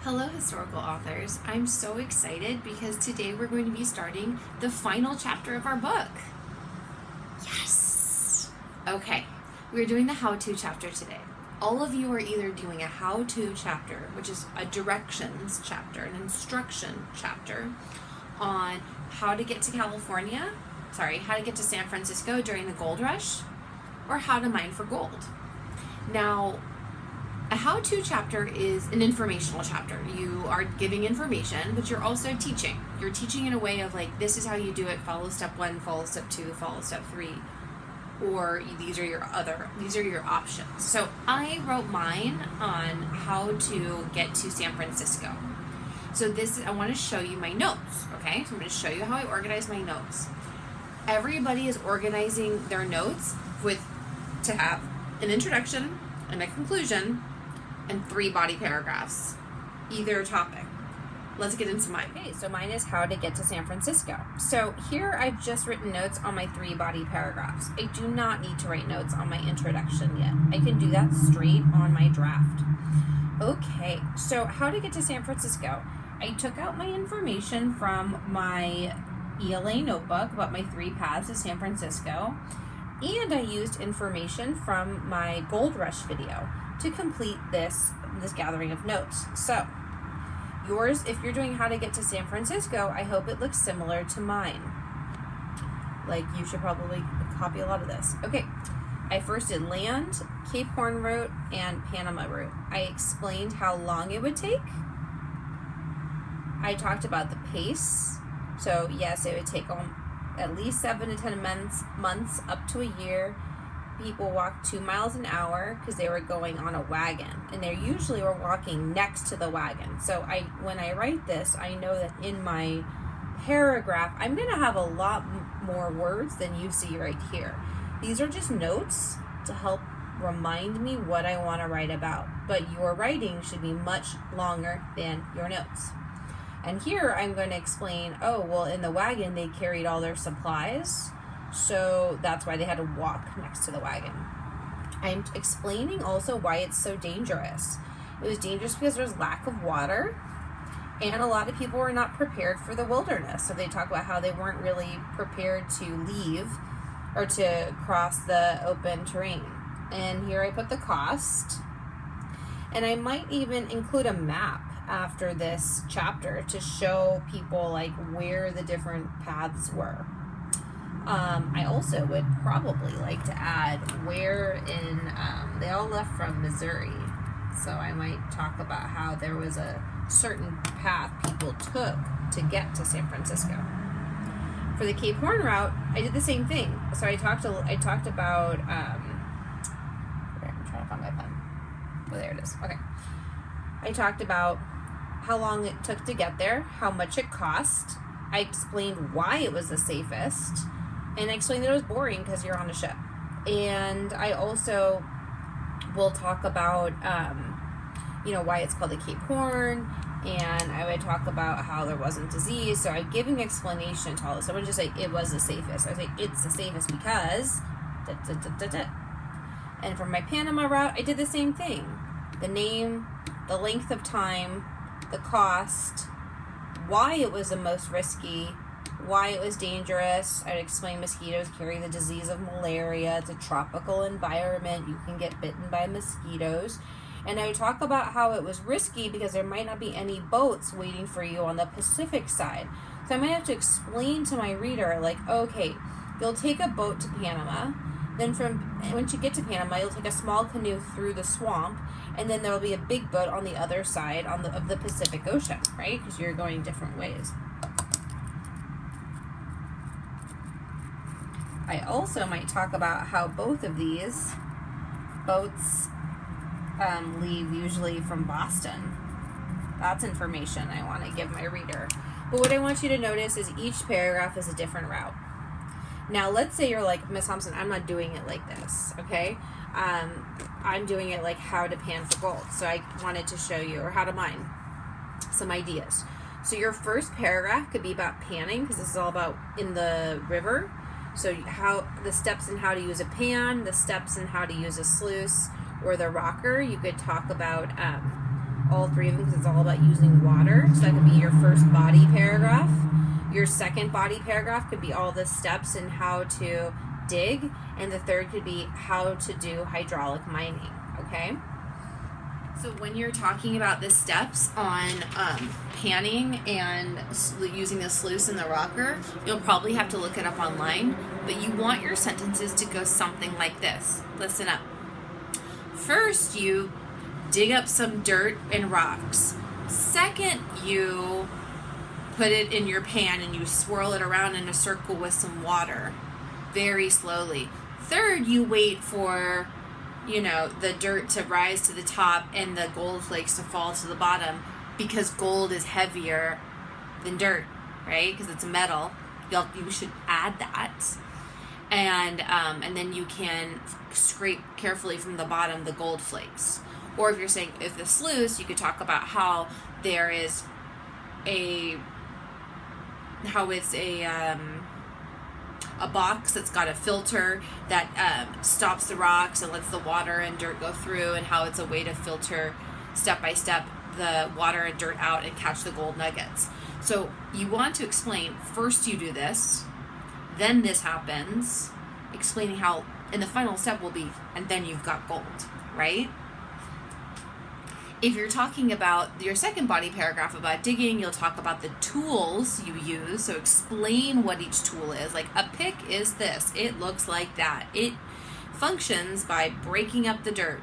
Hello, historical authors. I'm so excited because today we're going to be starting the final chapter of our book. Yes! Okay, we're doing the how-to chapter today. All of you are either doing a how-to chapter, which is a directions chapter, an instruction chapter on how to get to how to get to San Francisco during the gold rush, or how to mine for gold. Now, a how-to chapter is an informational chapter. You are giving information, but you're also teaching. You're teaching in a way of like, this is how you do it, follow step 1, follow step 2, follow step 3, or these are your options. So I wrote mine on how to get to San Francisco. So I want to show you my notes, okay? So I'm going to show you how I organize my notes. Everybody is organizing their notes to have an introduction and a conclusion and 3 body paragraphs, either topic. Let's get into mine. Okay, so mine is how to get to San Francisco. So here I've just written notes on my 3 body paragraphs. I do not need to write notes on my introduction yet. I can do that straight on my draft. Okay, so how to get to San Francisco. I took out my information from my ELA notebook about my 3 paths to San Francisco, and I used information from my Gold Rush video to complete this gathering of notes. So yours, if you're doing how to get to San Francisco, I hope it looks similar to mine. Like, you should probably copy a lot of this. Okay, I first did land, Cape Horn route, and Panama route. I explained how long it would take. I talked about the pace. So yes, it would take at least 7 to 10 months up to a year. People walk 2 miles an hour because they were going on a wagon, and they usually were walking next to the wagon. So when I write this, I know that in my paragraph, I'm going to have a lot more words than you see right here. These are just notes to help remind me what I want to write about, but your writing should be much longer than your notes. And here I'm going to explain, in the wagon they carried all their supplies, so that's why they had to walk next to the wagon. I'm explaining also why it's so dangerous. It was dangerous because there's lack of water, and a lot of people were not prepared for the wilderness. So they talk about how they weren't really prepared to leave or to cross the open terrain. And here I put the cost, and I might even include a map after this chapter to show people like where the different paths were. I also would probably like to add where they all left from Missouri, so I might talk about how there was a certain path people took to get to San Francisco. For the Cape Horn route, I did the same thing. So I talked about I'm trying to find my pen. Oh, there it is. Okay. I talked about how long it took to get there, how much it cost. I explained why it was the safest, and I explained that it was boring because you're on a ship. And I also will talk about, why it's called the Cape Horn, and I would talk about how there wasn't disease. So I'm giving explanation to all this. I wouldn't just say it was the safest. I say it's the safest because And for my Panama route, I did the same thing. The name, the length of time, the cost, why it was the most risky, why it was dangerous. I'd explain mosquitoes carry the disease of malaria. It's a tropical environment. You can get bitten by mosquitoes. And I would talk about how it was risky because there might not be any boats waiting for you on the Pacific side. So I might have to explain to my reader, like, okay, you'll take a boat to Panama. Then once you get to Panama, you'll take a small canoe through the swamp, and then there'll be a big boat on the other side of the Pacific Ocean, right? Because you're going different ways. I also might talk about how both of these boats leave usually from Boston. That's information I want to give my reader. But what I want you to notice is each paragraph is a different route. Now, let's say you're like, Miss Thompson, I'm not doing it like this, okay? I'm doing it like how to pan for gold. So I wanted to show you, or how to mine, some ideas. So your first paragraph could be about panning, because this is all about in the river. So how the steps in how to use a pan, the steps in how to use a sluice or the rocker. You could talk about all three of them because it's all about using water. So that could be your first body paragraph. Your second body paragraph could be all the steps and how to dig, and the third could be how to do hydraulic mining, okay? So when you're talking about the steps on panning and using the sluice and the rocker, you'll probably have to look it up online, but you want your sentences to go something like this. Listen up. First, you dig up some dirt and rocks. Second, you put it in your pan and you swirl it around in a circle with some water very slowly. Third, you wait for, the dirt to rise to the top and the gold flakes to fall to the bottom, because gold is heavier than dirt, right? Because it's a metal. You should add that. And then you can scrape carefully from the bottom the gold flakes. Or if you're saying if the sluice, you could talk about how there is how it's a box that's got a filter that stops the rocks and lets the water and dirt go through, and how it's a way to filter step by step the water and dirt out and catch the gold nuggets. So you want to explain, first you do this, then this happens, explaining how, and the final step will be, and then you've got gold, right? If you're talking about your second body paragraph about digging, you'll talk about the tools you use. So explain what each tool is. Like a pick is this. It looks like that. It functions by breaking up the dirt.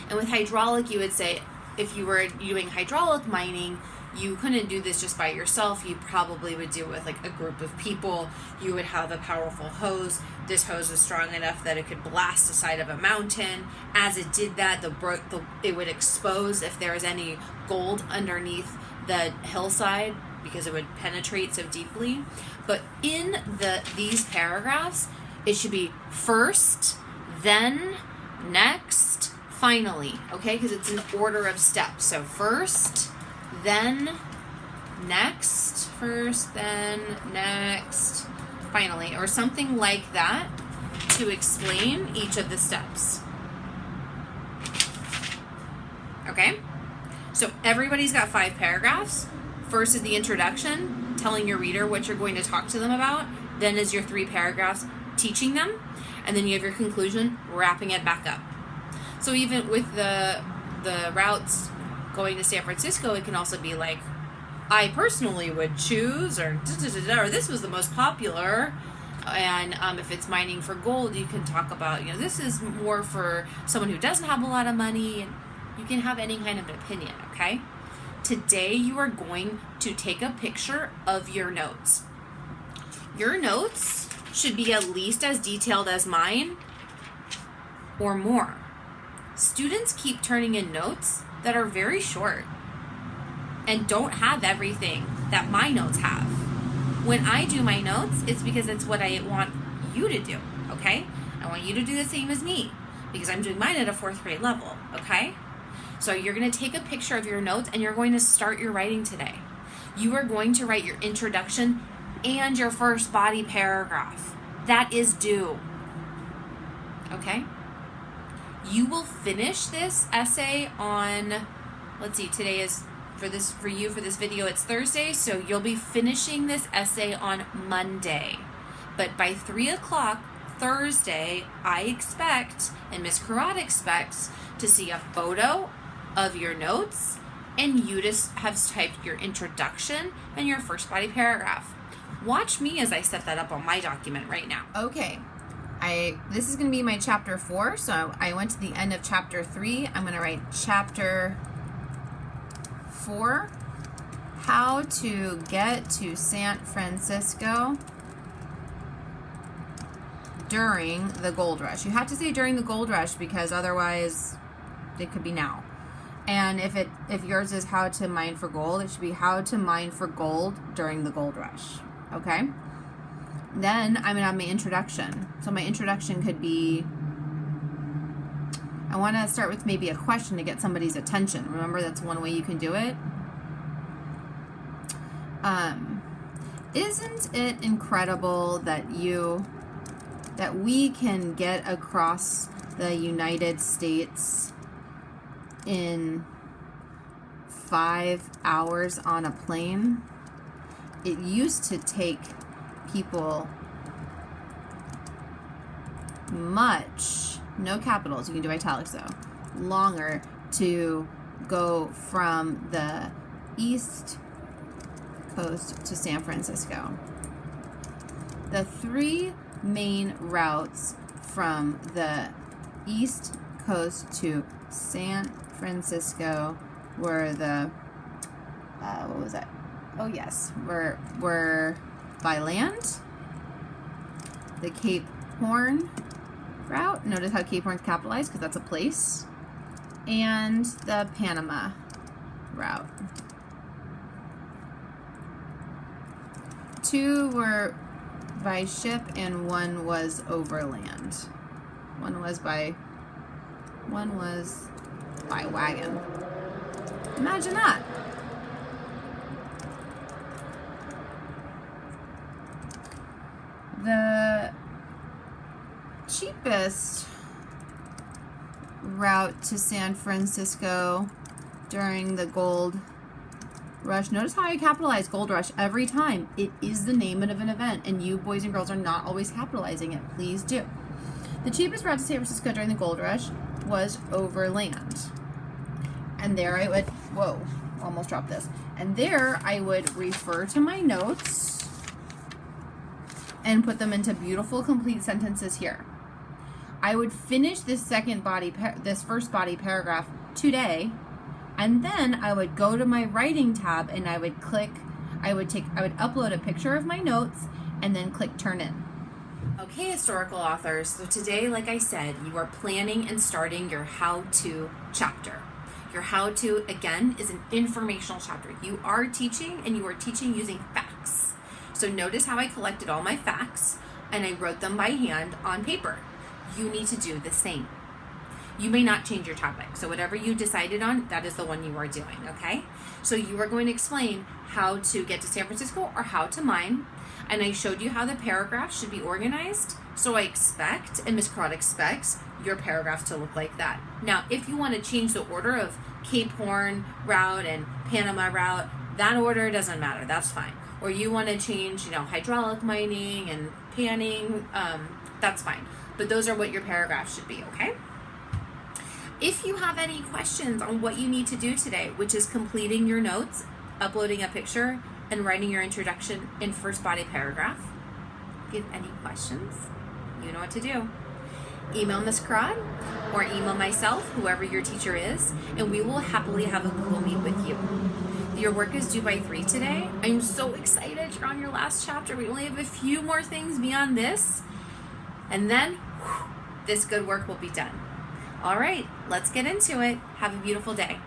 And with hydraulic, you would say, if you were doing hydraulic mining, you couldn't do this just by yourself. You probably would do it with like a group of people. You would have a powerful hose. This hose was strong enough that it could blast the side of a mountain. As it did that, it would expose if there was any gold underneath the hillside, because it would penetrate so deeply. But in these paragraphs, it should be first, then, next, finally, okay? Because it's an order of steps. So first, then, next, first, then, next, finally, or something like that to explain each of the steps. Okay? So everybody's got 5 paragraphs. First is the introduction, telling your reader what you're going to talk to them about. Then is your 3 paragraphs teaching them. And then you have your conclusion, wrapping it back up. So even with the routes going to San Francisco, it can also be like, I personally would choose, or this was the most popular. And if it's mining for gold, you can talk about, this is more for someone who doesn't have a lot of money, and you can have any kind of an opinion, okay? Today you are going to take a picture of your notes. Your notes should be at least as detailed as mine or more. Students keep turning in notes that are very short and don't have everything that my notes have. When I do my notes, it's because it's what I want you to do, okay? I want you to do the same as me, because I'm doing mine at a 4th grade level, okay? So you're going to take a picture of your notes and you're going to start your writing today. You are going to write your introduction and your first body paragraph. That is due, okay? You will finish this essay on, let's see, today is, for this video, it's Thursday, so you'll be finishing this essay on Monday. But by 3 o'clock Thursday, I expect, and Ms. Karad expects, to see a photo of your notes, and you just have typed your introduction and your first body paragraph. Watch me as I set that up on my document right now. Okay. This is going to be my chapter 4, so I went to the end of chapter 3. I'm going to write chapter 4, how to get to San Francisco during the gold rush. You have to say during the gold rush, because otherwise it could be now. And if yours is how to mine for gold, it should be how to mine for gold during the gold rush. Okay? Then I'm going to have my introduction. So my introduction could be, I want to start with maybe a question to get somebody's attention. Remember, that's one way you can do it. Isn't it incredible that we can get across the United States in 5 hours on a plane. It used to take people much, no capitals, you can do italics though, longer to go from the East Coast to San Francisco. The 3 main routes from the East Coast to San Francisco were the, what was that? Oh yes, were by land, the Cape Horn route. Notice how Cape Horn's capitalized because that's a place. And the Panama route. 2 were by ship and 1 was overland. One was by wagon. Imagine that. The cheapest route to San Francisco during the gold rush. Notice how I capitalize gold rush every time. It is the name of an event, and you boys and girls are not always capitalizing it. Please do. The cheapest route to San Francisco during the gold rush was overland. And there I would, whoa, almost dropped this. And there I would refer to my notes and put them into beautiful complete sentences here. I would finish this first body paragraph today, and then I would go to my writing tab and I would upload a picture of my notes and then click turn in. Okay, historical authors, so today, like I said, you are planning and starting your how-to chapter. Your how-to, again, is an informational chapter. You are teaching, and you are teaching using facts. So notice how I collected all my facts and I wrote them by hand on paper. You need to do the same. You may not change your topic. So whatever you decided on, that is the one you are doing, okay? So you are going to explain how to get to San Francisco or how to mine. And I showed you how the paragraph should be organized. So I expect, and Ms. Crott expects, your paragraphs to look like that. Now, if you want to change the order of Cape Horn route and Panama route, that order doesn't matter. That's fine. Or you want to change, hydraulic mining and panning, that's fine. But those are what your paragraphs should be, okay? If you have any questions on what you need to do today, which is completing your notes, uploading a picture, and writing your introduction in first body paragraph, if you have any questions, you know what to do. Email Ms. Crott or email myself, whoever your teacher is, and we will happily have a Google Meet with you. Your work is due by 3 today. I'm so excited. You're on your last chapter. We only have a few more things beyond this. And then this good work will be done. All right, let's get into it. Have a beautiful day.